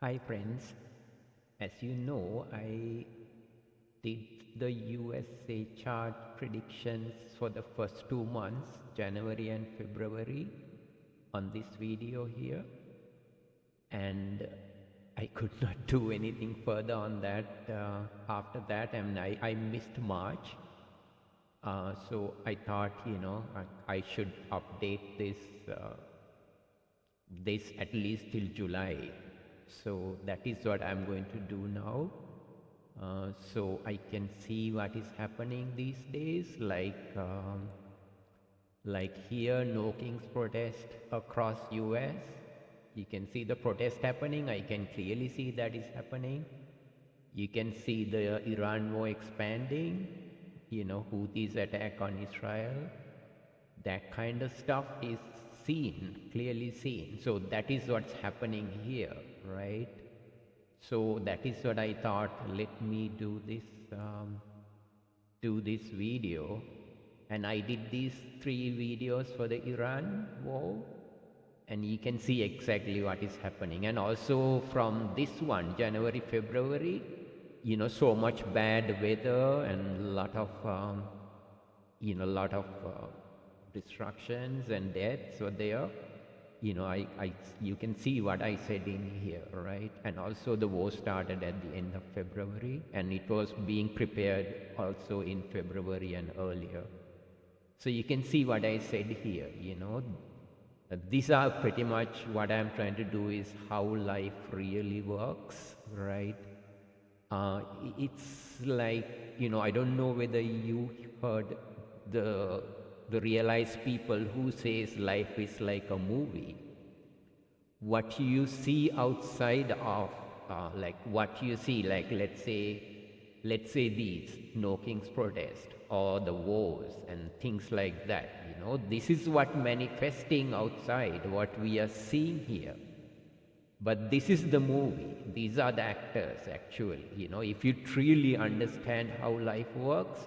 Hi friends, as you know, I did the USA chart predictions for the first 2 months, January and February, on this video here, and I could not do anything further on that after that, and I missed March. So I thought, I should update this at least till July. So that is what I'm going to do now. So I can see what is happening these days, like here, no kings protest across US. You can see the protest happening. I can clearly see that is happening. You can see the Iran war expanding, Houthis attack on Israel. That kind of stuff is seen, clearly seen. So that is what's happening here, right? So that is what I thought, let me do this video. And I did these 3 videos for the Iran war, and you can see exactly what is happening. And also from this one, January, February, so much bad weather and a lot of destructions and deaths were there. You can see what I said in here, right? And also the war started at the end of February, and it was being prepared also in February and earlier. So you can see what I said here, These are pretty much what I'm trying to do is how life really works, right? It's like, I don't know whether you heard the realized people who says life is like a movie. What you see outside of, like what you see, like let's say these no kings protest or the wars and things like that, this is what manifesting outside, what we are seeing here. But this is the movie. These are the actors actually, if you truly understand how life works,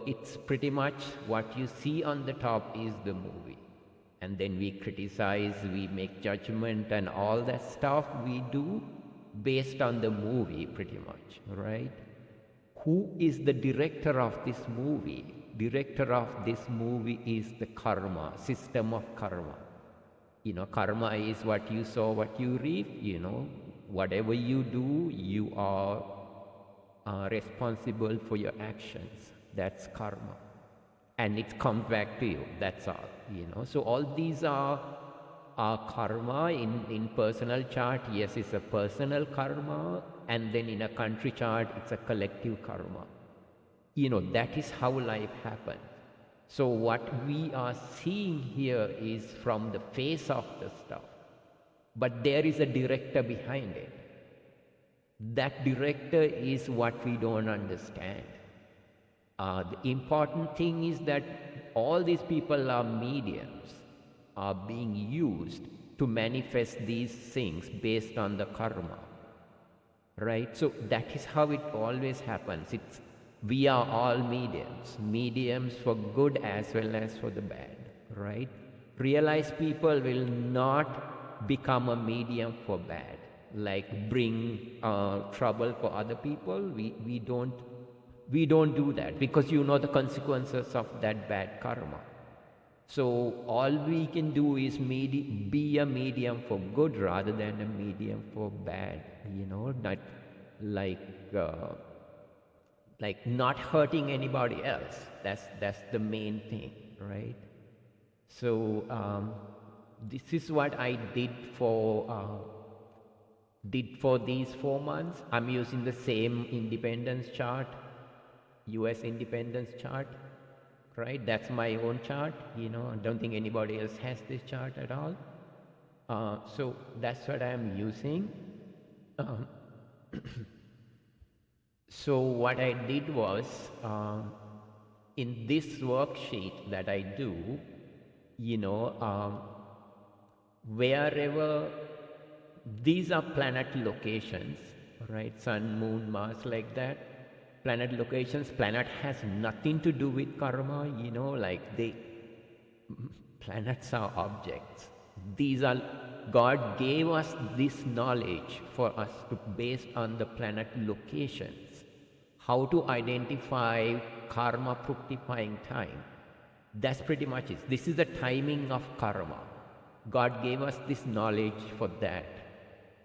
it's pretty much what you see on the top is the movie. And then we criticize, we make judgment, and all that stuff we do based on the movie pretty much, right? Who is the director of this movie? Director of this movie is the karma, system of karma. Karma is what you sow, what you reap, whatever you do, you are responsible for your actions. That's karma. And it comes back to you. That's all, So all these are karma. In personal chart, yes, it's a personal karma. And then in a country chart, it's a collective karma. That is how life happens. So what we are seeing here is from the face of the stuff. But there is a director behind it. That director is what we don't understand. The important thing is that all these people are mediums, are being used to manifest these things based on the karma, right? So that is how it always happens. We are all mediums for good as well as for the bad, right? Realized people will not become a medium for bad, like bring trouble for other people. We don't do that, because the consequences of that bad karma. So all we can do is be a medium for good rather than a medium for bad, not like not hurting anybody else. That's the main thing, right? So this is what I did for these 4 months. I'm using the same independence chart, US independence chart, right? That's my own chart, I don't think anybody else has this chart at all. So that's what I'm using. So what I did was, in this worksheet that I do, wherever these are planet locations, right? Sun, moon, Mars, like that. Planet locations. Planet has nothing to do with karma, planets are objects. These are God gave us this knowledge for us to, based on the planet locations, how to identify karma fructifying time. That's pretty much it. This is the timing of karma. God gave us this knowledge for that.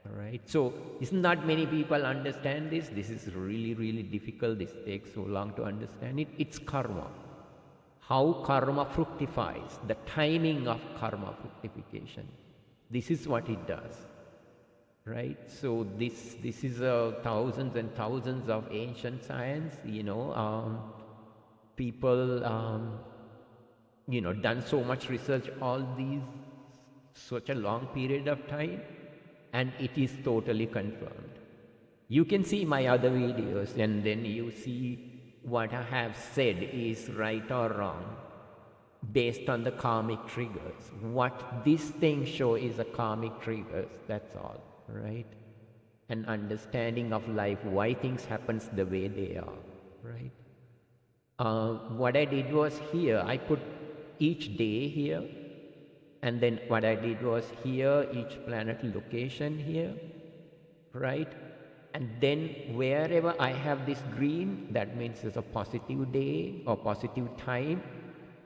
All right. So it's not many people understand this. This is really, really difficult. This takes so long to understand it. It's karma. How karma fructifies, the timing of karma fructification. This is what it does. Right? So this is thousands and thousands of ancient science, people done so much research all these such a long period of time, and it is totally confirmed. You can see my other videos and then you see what I have said is right or wrong based on the karmic triggers. What this thing show is a karmic triggers, that's all, right? An understanding of life, why things happens the way they are, right? What I did was here, I put each day here, and then what I did was here, each planet location here, right? And then wherever I have this green, that means it's a positive day or positive time.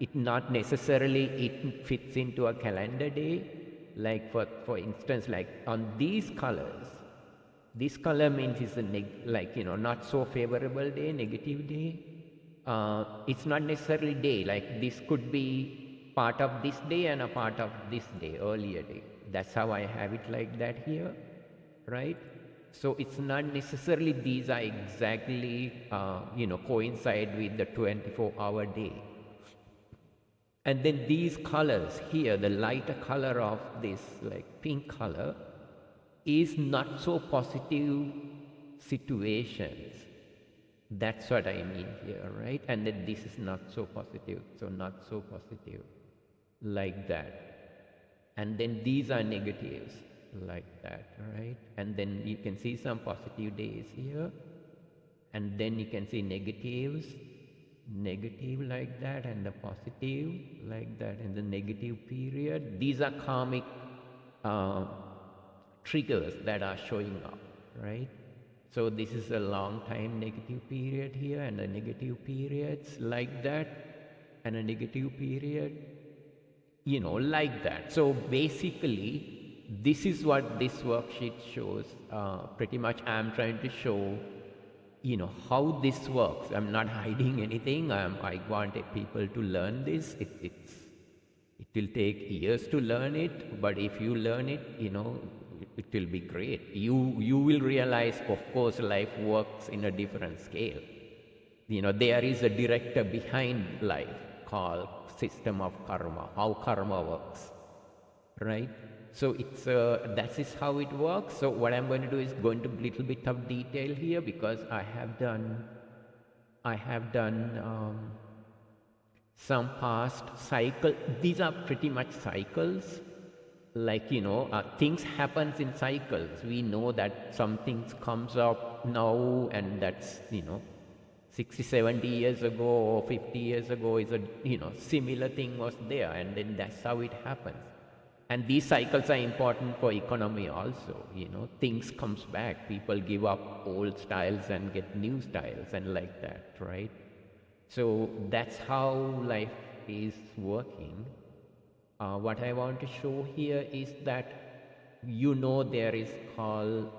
It not necessarily it fits into a calendar day. Like for instance, like on these colors, this color means it's a not so favorable day, negative day. It's not necessarily day, like this could be part of this day and a part of this day, earlier day. That's how I have it like that here, right? So it's not necessarily these are exactly, coincide with the 24-hour day. And then these colors here, the lighter color of this, like pink color, is not so positive situations. That's what I mean here, right? And then this is not so positive, so not so positive, like that. And then these are negatives, like that, right? And then you can see some positive days here, and then you can see negatives, negative like that, and the positive like that in the negative period. These are karmic triggers that are showing up, right? So this is a long time negative period here, and a negative periods like that, and a negative period, like that. So basically, this is what this worksheet shows. Pretty much I'm trying to show, how this works. I'm not hiding anything. I want people to learn this. It will take years to learn it, but if you learn it, it will be great. You will realize, of course, life works in a different scale. There is a director behind life called system of karma, how karma works, right? So it's that is how it works. So what I'm going to do is go into a little bit of detail here, because I have done some past cycle. These are pretty much cycles. Like things happens in cycles. We know that some things comes up now, and that's 60 70 years ago or 50 years ago is a similar thing was there, and then that's how it happens. And these cycles are important for economy also. Things comes back, people give up old styles and get new styles, and like that, right? So that's how life is working. What I want to show here is that there is called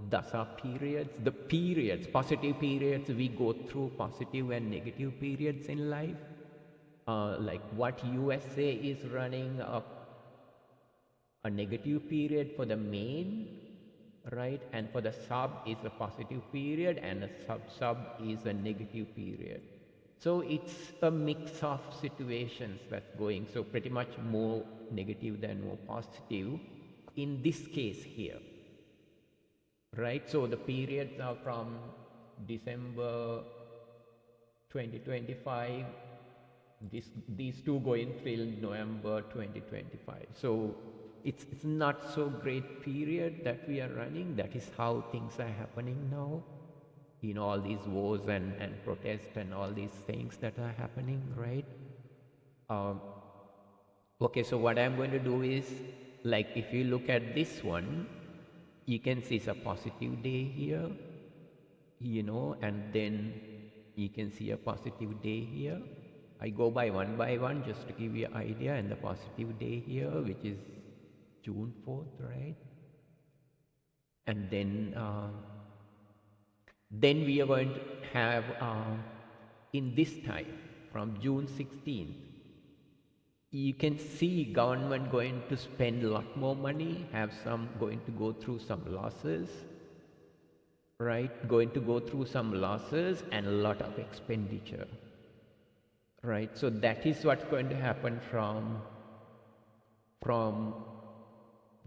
dasa periods. The periods, positive periods, we go through positive and negative periods in life. Like what USA is running a negative period for the main, right? And for the sub is a positive period, and a sub is a negative period. So it's a mix of situations that's going. So pretty much more negative than more positive in this case here, right? So the periods are from December 2025, these two going till November 2025. So it's not so great period that we are running. That is how things are happening now. All these wars and protests and all these things that are happening, right? Okay, so what I'm going to do is like if you look at this one, you can see it's a positive day here, and then you can see a positive day here. I go by one just to give you an idea, and the positive day here, which is June 4th, right? And then we are going to have, in this time, from June 16th, you can see government going to spend a lot more money, going to go through some losses, right? Going to go through some losses and a lot of expenditure, right? So that is what's going to happen from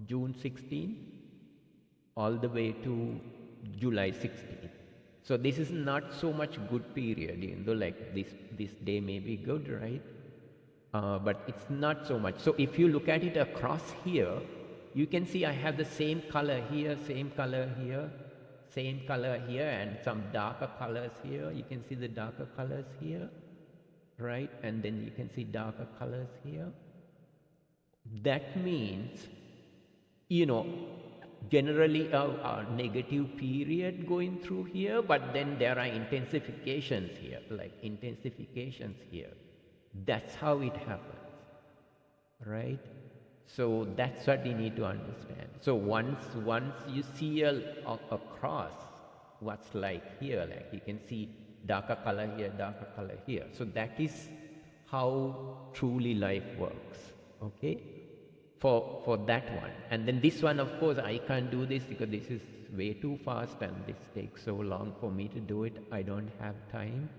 June 16th all the way to July 16th. So this is not so much good period, like this day may be good, right? But it's not so much. So if you look at it across here, you can see I have the same color here, same color here, same color here, and some darker colors here. You can see the darker colors here, right? And then you can see darker colors here. That means, generally a negative period going through here, but then there are intensifications here, That's how it happens, right? So that's what you need to understand. So once you see across what's like here, like you can see darker color here, darker color here. So that is how truly life works, okay? For that one. And then this one, of course, I can't do this because this is way too fast and this takes so long for me to do it. I don't have time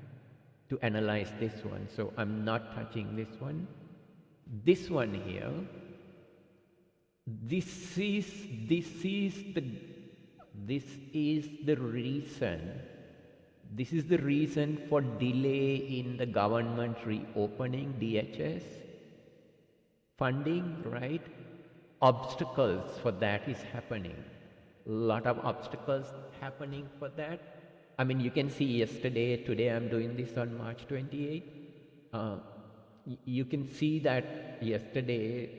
to analyze this one, so I'm not touching this one. This one here, this is the reason for delay in the government reopening DHS funding, right? Obstacles for that is happening. A lot of obstacles happening for that. I mean, you can see today I'm doing this on March 28th. You can see that yesterday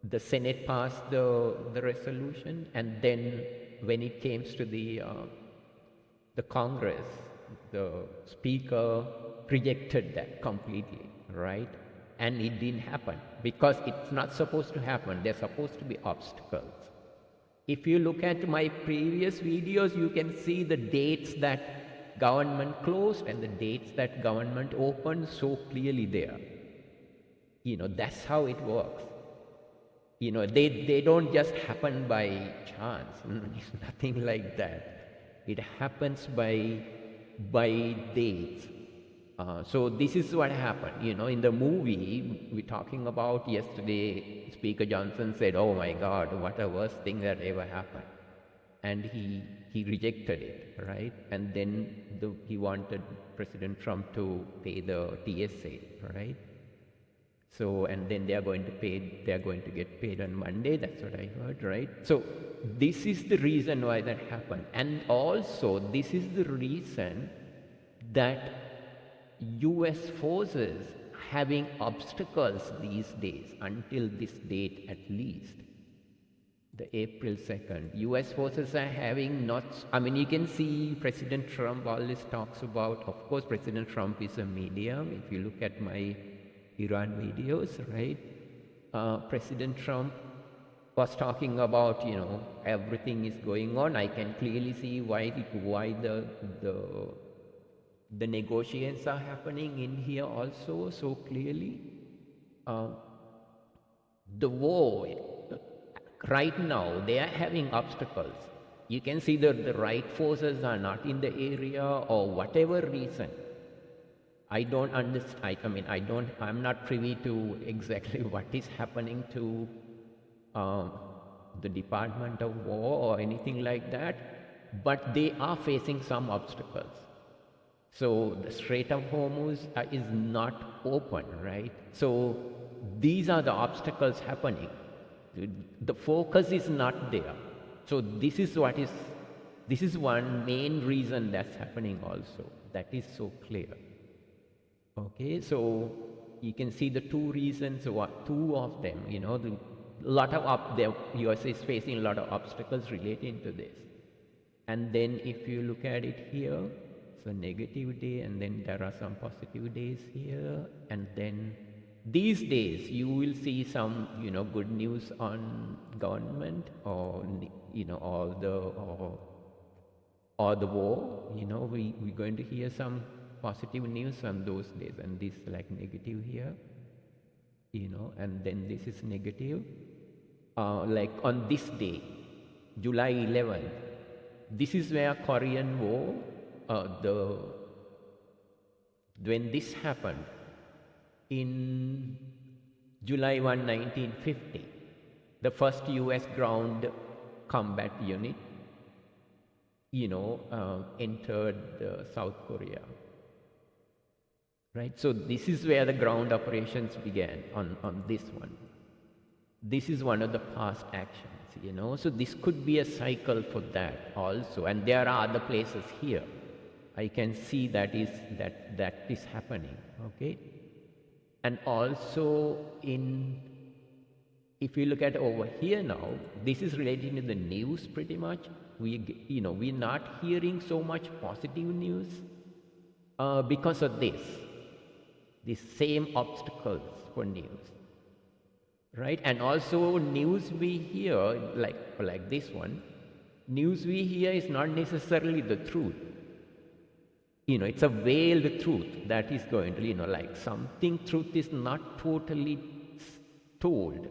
the Senate passed the resolution, and then when it came to the Congress, the Speaker rejected that completely, right? And it didn't happen because it's not supposed to happen. There's supposed to be obstacles. If you look at my previous videos, you can see the dates that government closed and the dates that government opened so clearly there. That's how it works. They don't just happen by chance. It's nothing like that. It happens by dates. So this is what happened. In the movie we're talking about yesterday, Speaker Johnson said, "Oh my God, what a worst thing that ever happened," and he rejected it, right? And then he wanted President Trump to pay the TSA, right? So, and then they are going to get paid on Monday. That's what I heard, right? So this is the reason why that happened, and also this is the reason that US forces having obstacles these days until this date at least, the April 2nd. US forces are having you can see President Trump always talks about, of course, President Trump is a medium. If you look at my Iran videos, right? President Trump was talking about, everything is going on. I can clearly see why the negotiations are happening in here also so clearly. The war, right now, they are having obstacles. You can see that the right forces are not in the area or whatever reason. I don't understand. I'm not privy to exactly what is happening to the Department of War or anything like that, but they are facing some obstacles. So the Strait of Hormuz is not open, right? So these are the obstacles happening. The focus is not there. So this is one main reason that's happening also. That is so clear. Okay, so you can see the two reasons, two of them, the lot of US is facing a lot of obstacles relating to this. And then if you look at it here, it's a negative day, and then there are some positive days here, and then these days you will see some, good news on government, or, or the war, we're going to hear some positive news on those days, and this like negative here, and then this is negative. Like on this day, July 11th, this is where Korean War, when this happened in July 1, 1950, the first US ground combat unit, entered South Korea. Right? So this is where the ground operations began on this one. This is one of the past actions, So this could be a cycle for that also. And there are other places here. I can see that is happening, okay? And also if you look at over here now, this is related to the news pretty much. We're not hearing so much positive news because of these same obstacles for news, right? And also news we hear, like this one, news we hear is not necessarily the truth. It's a veiled truth that is going to, like something truth is not totally told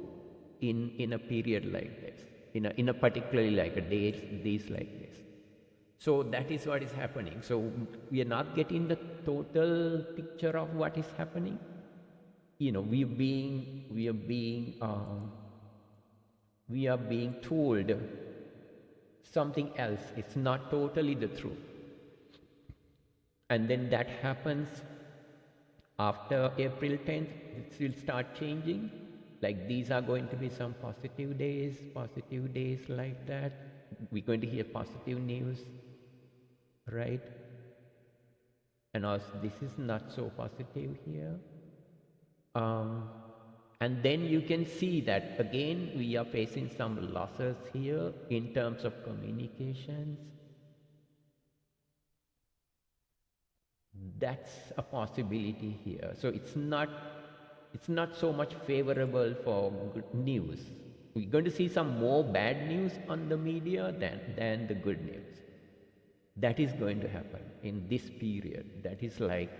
in a period like this, in a particularly like a days like this. So that is what is happening. So we are not getting the total picture of what is happening. We are being told something else. It's not totally the truth. And then that happens after April 10th, it will start changing. Like these are going to be some positive days like that. We're going to hear positive news, right? And also this is not so positive here. And then you can see that again we are facing some losses here in terms of communications. That's a possibility here. So it's not so much favorable for good news. We're going to see some more bad news on the media than the good news. That is going to happen in this period. That is like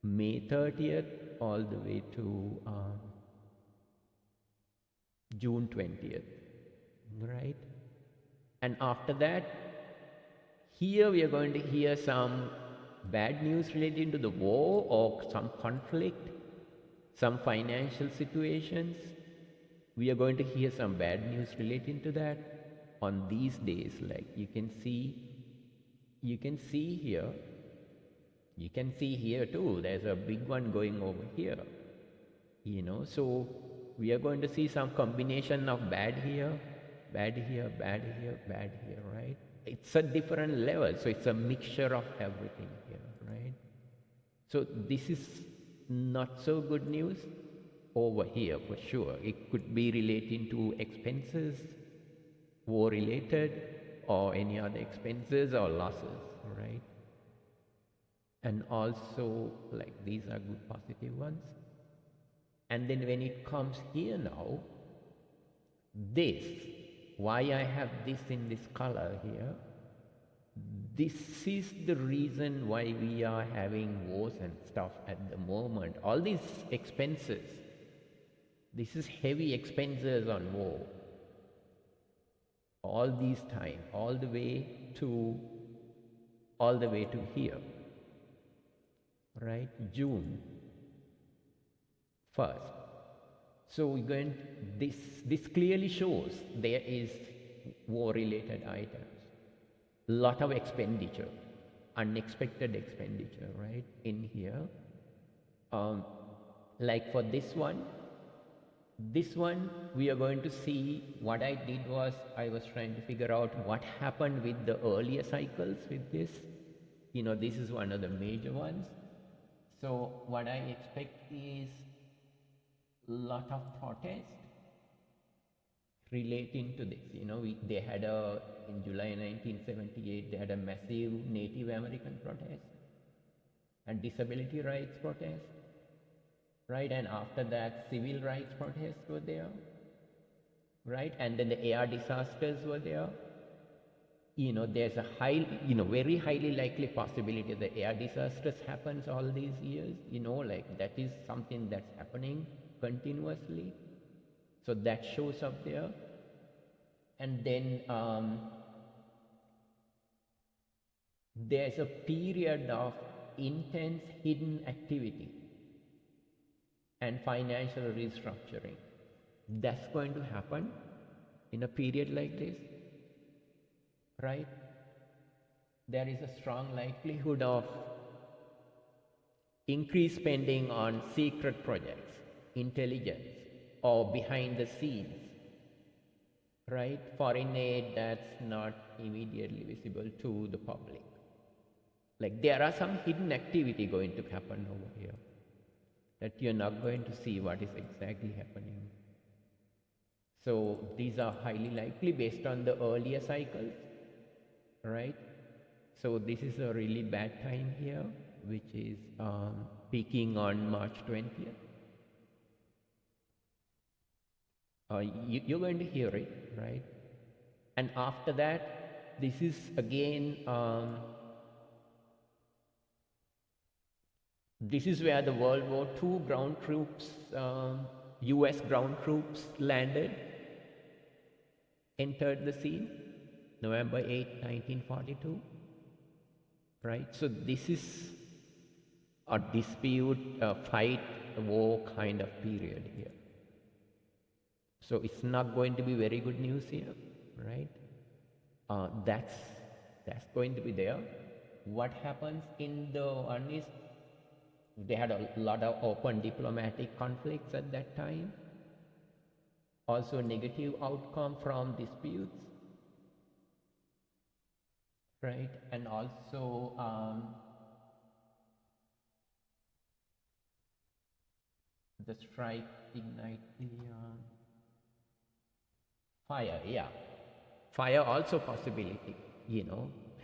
May 30th all the way to June 20th, right? And after that, here we are going to hear some bad news relating to the war or some conflict, some financial situations. We are going to hear some bad news relating to that on these days. Like you can see here. You can see here too, there's a big one going over here. So we are going to see some combination of bad here, bad here, bad here, bad here, right? It's a different level, so it's a mixture of everything here, right? So this is not so good news over here for sure. It could be relating to expenses, war related, or any other expenses or losses, right? And also, like these are good positive ones. And then when it comes here now, this, why I have this in this color here, this is the reason why we are having wars and stuff at the moment. All these expenses, this is heavy expenses on war. All these time, all the way to here, right? June 1st. So we're going, this clearly shows there is war-related items. Lot of expenditure, unexpected expenditure, right, in here. Like for this one, we are going to see, what I did was, I was trying to figure out what happened with the earlier cycles with this. This is one of the major ones. So what I expect is lot of protest relating to this. They had in July 1978, they had a massive Native American protest and disability rights protest, right? And after that, civil rights protests were there, right? And then the air disasters were there. There's a very highly likely possibility that air disasters happens all these years, like that is something that's happening continuously. So that shows up there. And then there's a period of intense hidden activity and financial restructuring. That's going to happen in a period like this, right? There is a strong likelihood of increased spending on secret projects, intelligence, or behind the scenes, right? Foreign aid that's not immediately visible to the public. Like there are some hidden activity going to happen over here that you're not going to see what is exactly happening. So these are highly likely based on the earlier cycles, right? So this is a really bad time here, which is peaking on March 20th. You're going to hear it, right? And after that, this is again, this is where the World War II ground troops, US ground troops landed, entered the scene, November 8, 1942, right? So this is a dispute, a fight, a war kind of period here. So it's not going to be very good news here, right? That's going to be there. What happens in the one is they had a lot of open diplomatic conflicts at that time. Also negative outcome from disputes, right? And also the strike ignite the fire, yeah. Fire also possibility,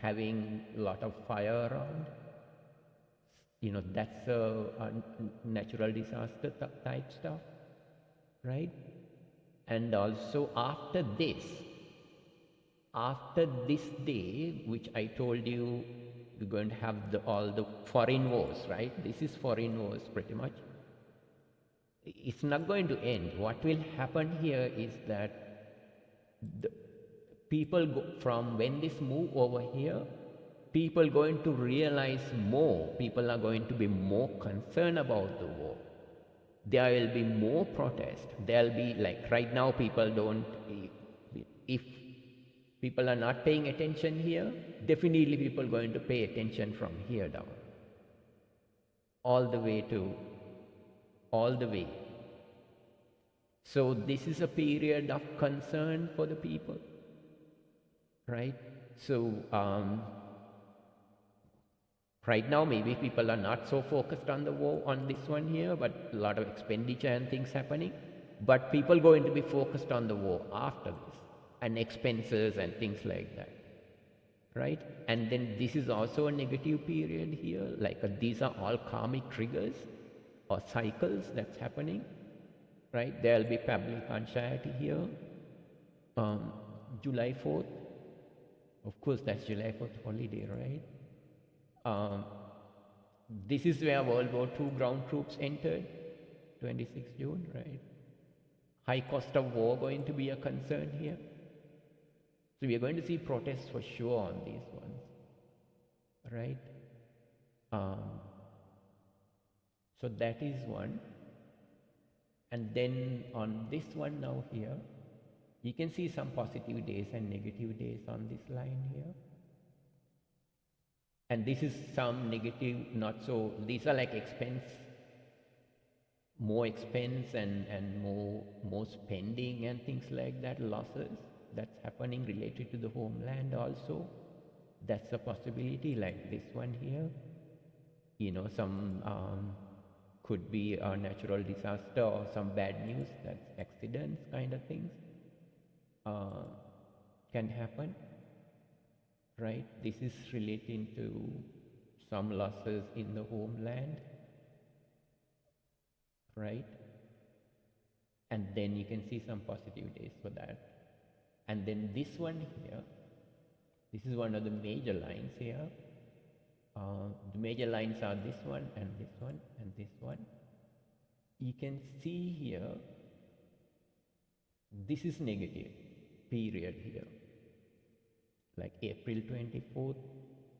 having a lot of fire around. That's a natural disaster type stuff, right? And also after this day, which I told you, we're going to have all the foreign wars, right? This is foreign wars pretty much. It's not going to end. What will happen here is that the people from when this move over here, people going to realize more. People are going to be more concerned about the war. There will be more protest. There'll be like right now people don't, if people are not paying attention here, definitely people going to pay attention from here down. All the way. So this is a period of concern for the people, right? So right now maybe people are not so focused on the war on this one here, but a lot of expenditure and things happening. But people going to be focused on the war after this and expenses and things like that, right? And then this is also a negative period here, like these are all karmic triggers or cycles that's happening, right? There'll be public anxiety here. July 4th, of course that's July 4th holiday, right? This is where World War II ground troops entered, 26 June, right? High cost of war going to be a concern here. So we are going to see protests for sure on these ones, right? So that is one. And then on this one now here, you can see some positive days and negative days on this line here. And this is some negative, not so, these are like more expense and more spending and things like that, losses that's happening related to the homeland also. That's a possibility, like this one here. some could be a natural disaster or some bad news, that's accidents kind of things uh, can happen, right? This is relating to some losses in the homeland, right? And then you can see some positive days for that. And then this one here, this is one of the major lines here. The major lines are this one and this one and this one. You can see here, this is negative period here, like April 24th.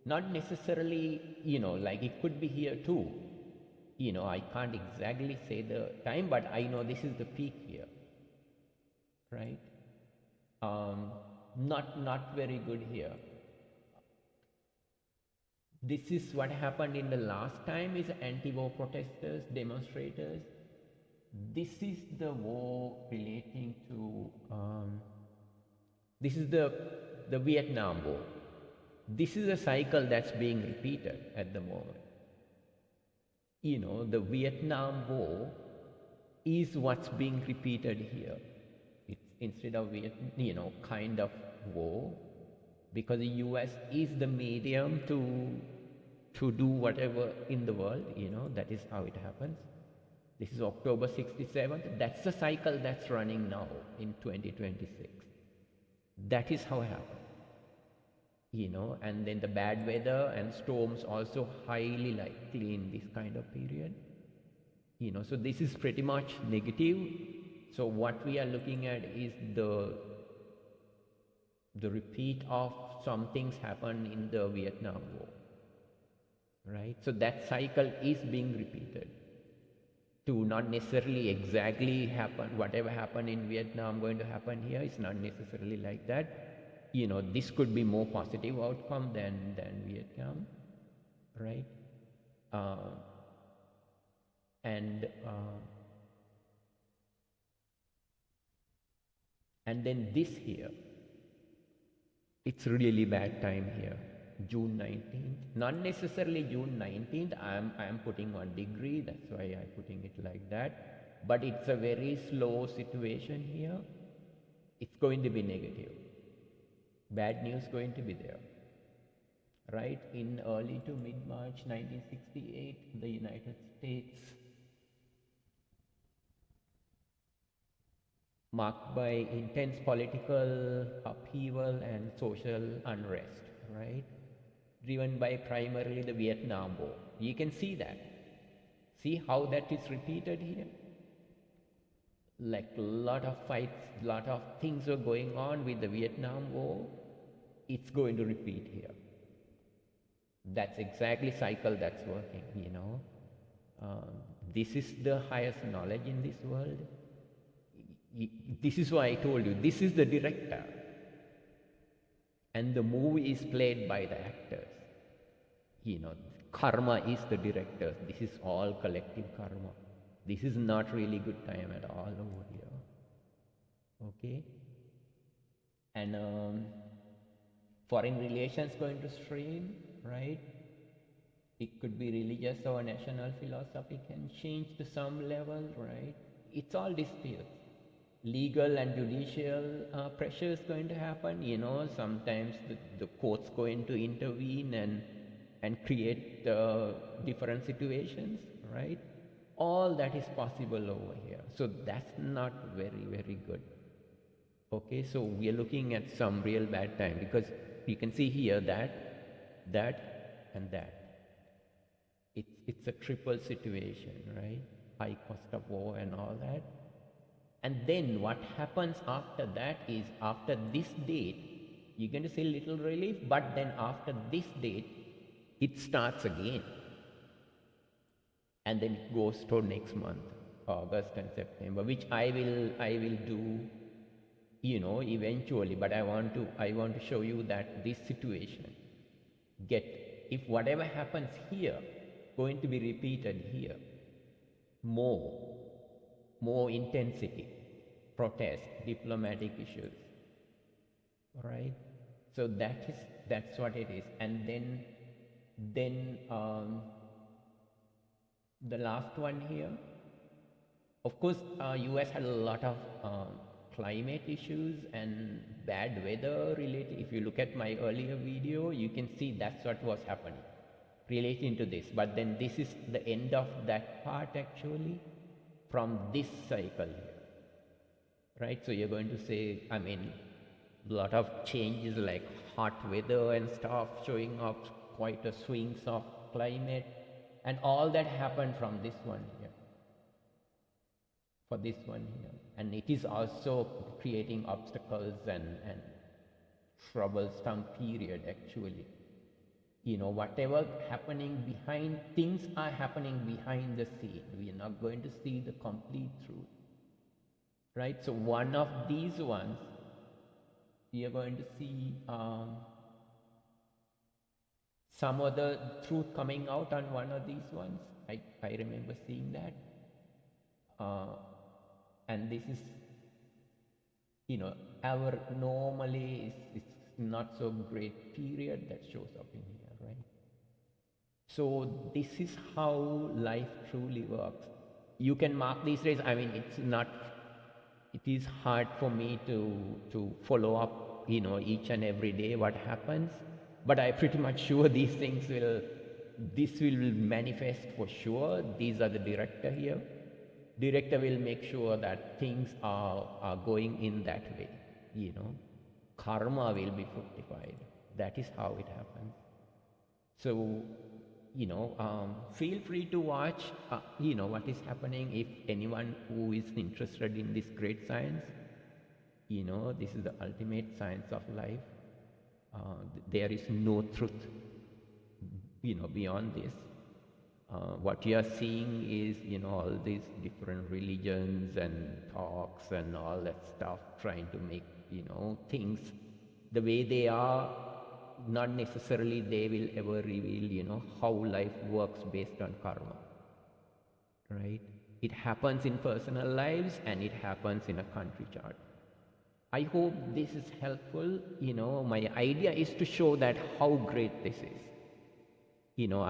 Not necessarily, like it could be here too. I can't exactly say the time, but I know this is the peak here, right? Not very good here. This is what happened in the last time is anti-war protesters, demonstrators. This is the war relating to, this is the Vietnam War. This is a cycle that's being repeated at the moment. The Vietnam War is what's being repeated here. It's instead of kind of war, because the US is the medium to do whatever in the world, that is how it happens. This is October 67th. That's the cycle that's running now in 2026. That is how it happens. And then the bad weather and storms also highly likely in this kind of period. So this is pretty much negative. So what we are looking at is the repeat of some things happened in the Vietnam War, right? So that cycle is being repeated to not necessarily exactly happen, whatever happened in Vietnam going to happen here. It's not necessarily like that. This could be more positive outcome than Vietnam, right? And then this here, it's really bad time here, June 19th. Not necessarily June 19th. I'm putting 1 degree. That's why I'm putting it like that. But it's a very slow situation here. It's going to be negative. Bad news going to be there, right? In early to mid-March 1968, the United States, marked by intense political upheaval and social unrest, right? Driven by primarily the Vietnam War. You can see that. See how that is repeated here? Like a lot of fights, lot of things were going on with the Vietnam War. It's going to repeat here. That's exactly cycle that's working, This is the highest knowledge in this world. This is why I told you, this is the director. And the movie is played by the actors. Karma is the director. This is all collective karma. This is not really good time at all over here. Okay? And foreign relations going to strain, right? It could be religious or national philosophy can change to some level, right? It's all disputes. Legal and judicial pressure is going to happen. Sometimes the court's going to intervene and create different situations, right? All that is possible over here. So that's not very, very good. Okay, so we are looking at some real bad time, because you can see here that, and that. It's a triple situation, right? High cost of war and all that. And then what happens after that is, after this date, you're going to see little relief, but then after this date, it starts again. And then it goes to next month, August and September, which I will do, eventually. But I want to show you that this situation, if whatever happens here, going to be repeated here, more intensity, protest, diplomatic issues, right? So that's what it is. And then The last one here. Of course, US had a lot of climate issues and bad weather related. If you look at my earlier video, you can see that's what was happening relating to this. But then this is the end of that part actually from this cycle here, right? So you're going to say, I mean, a lot of changes like hot weather and stuff showing up, quite a swings of climate, and all that happened from this one here, for this one here. And it is also creating obstacles and troublesome period actually. You know, whatever happening behind, things are happening behind the scene. We are not going to see the complete truth, right? So one of these ones, we are going to see some other truth coming out on one of these ones. I remember seeing that. And this is, you know, our normally it's not so great period that shows up in here, right? So this is how life truly works. You can mark these days. I mean, it is hard for me to follow up, you know, each and every day what happens, but I'm pretty much sure this will manifest for sure. These are the director here. Director will make sure that things are going in that way, you know. Karma will be fructified. That is how it happens. So, you know, feel free to watch, you know, what is happening. If anyone who is interested in this great science, you know, this is the ultimate science of life. There is no truth, you know, beyond this. What you are seeing is, you know, all these different religions and talks and all that stuff trying to make, you know, things the way they are. Not necessarily they will ever reveal, you know, how life works based on karma, right? It happens in personal lives and it happens in a country chart. I hope this is helpful. You know, my idea is to show that how great this is. You know,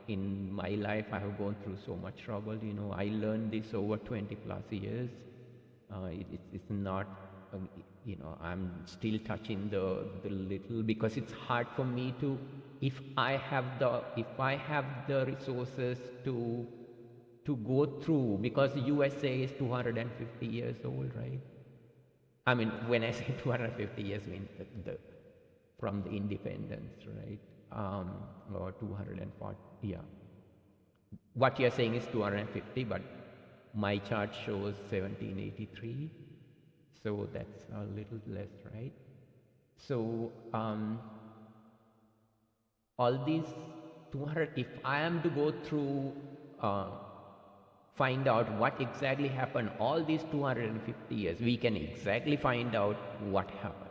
in my life I have gone through so much trouble. You know, I learned this over 20 plus years. It's not, you know, I'm still touching the little, because it's hard for me to, if I have the resources to go through, because USA is 250 years old, right? I mean, when I say 250 years, means from the independence, right? Or 240, yeah. What you're saying is 250, but my chart shows 1783, so that's a little less, right? So all these 200, if I am to go through, find out what exactly happened all these 250 years, we can exactly find out what happened,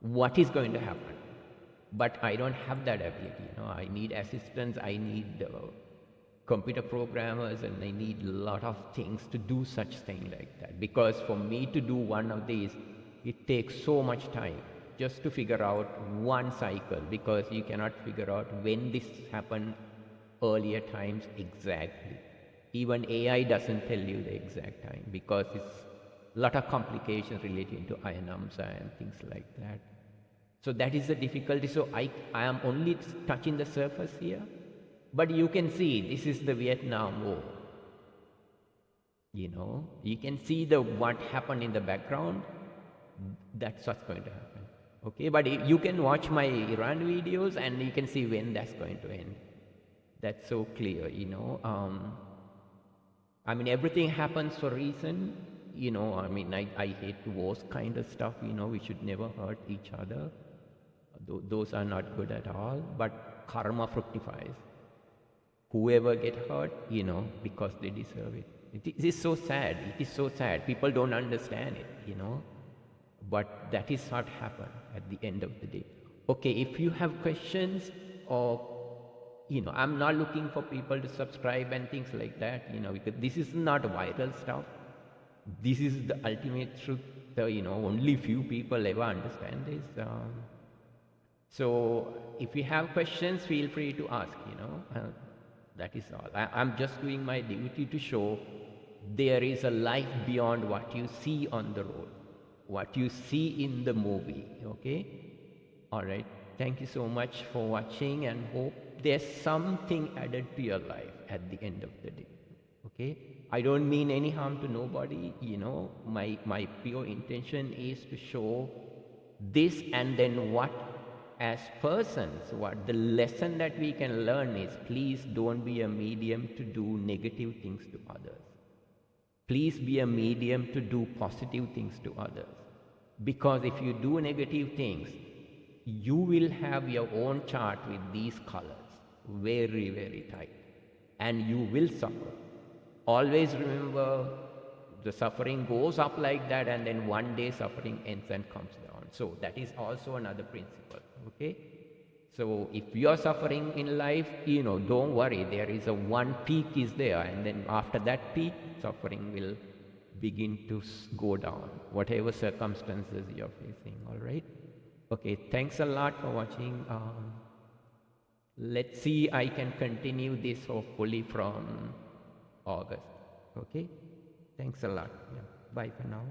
what is going to happen. But I don't have that ability, you know. I need assistance, I need computer programmers, and I need a lot of things to do such thing like that. Because for me to do one of these, it takes so much time just to figure out one cycle, because you cannot figure out when this happened earlier times exactly. Even AI doesn't tell you the exact time, because it's a lot of complications relating to Ayanamsa and things like that. So that is the difficulty. So I am only touching the surface here, but you can see this is the Vietnam War. You know, you can see what happened in the background. That's what's going to happen. Okay, but you can watch my Iran videos and you can see when that's going to end. That's so clear, you know. I mean, everything happens for a reason. You know, I mean, I hate wars kind of stuff, you know. We should never hurt each other. Those are not good at all, but karma fructifies. Whoever get hurt, you know, because they deserve it. It is so sad. It is so sad. People don't understand it, you know. But that is what happened at the end of the day. Okay, if you have questions, or, you know, I'm not looking for people to subscribe and things like that, you know, because this is not viral stuff. This is the ultimate truth. You know, only few people ever understand this. So if you have questions, feel free to ask, you know. That is all. I'm just doing my duty to show there is a life beyond what you see on the road, what you see in the movie. Okay? All right. Thank you so much for watching, and hope there's something added to your life at the end of the day. Okay? I don't mean any harm to nobody. My pure intention is to show this, and then what, as persons, what the lesson that we can learn is, please don't be a medium to do negative things to others. Please be a medium to do positive things to others. Because if you do negative things, you will have your own chart with these colors very, very tight, and you will suffer. Always remember, the suffering goes up like that, and then one day suffering ends and comes down. So that is also another principle. Okay? So if you are suffering in life, don't worry, there is a one peak is there, and then after that peak, suffering will begin to go down, whatever circumstances you're facing. All right? Okay, thanks a lot for watching. Let's see, I can continue this hopefully from August. Okay? Thanks a lot. Yeah. Bye for now.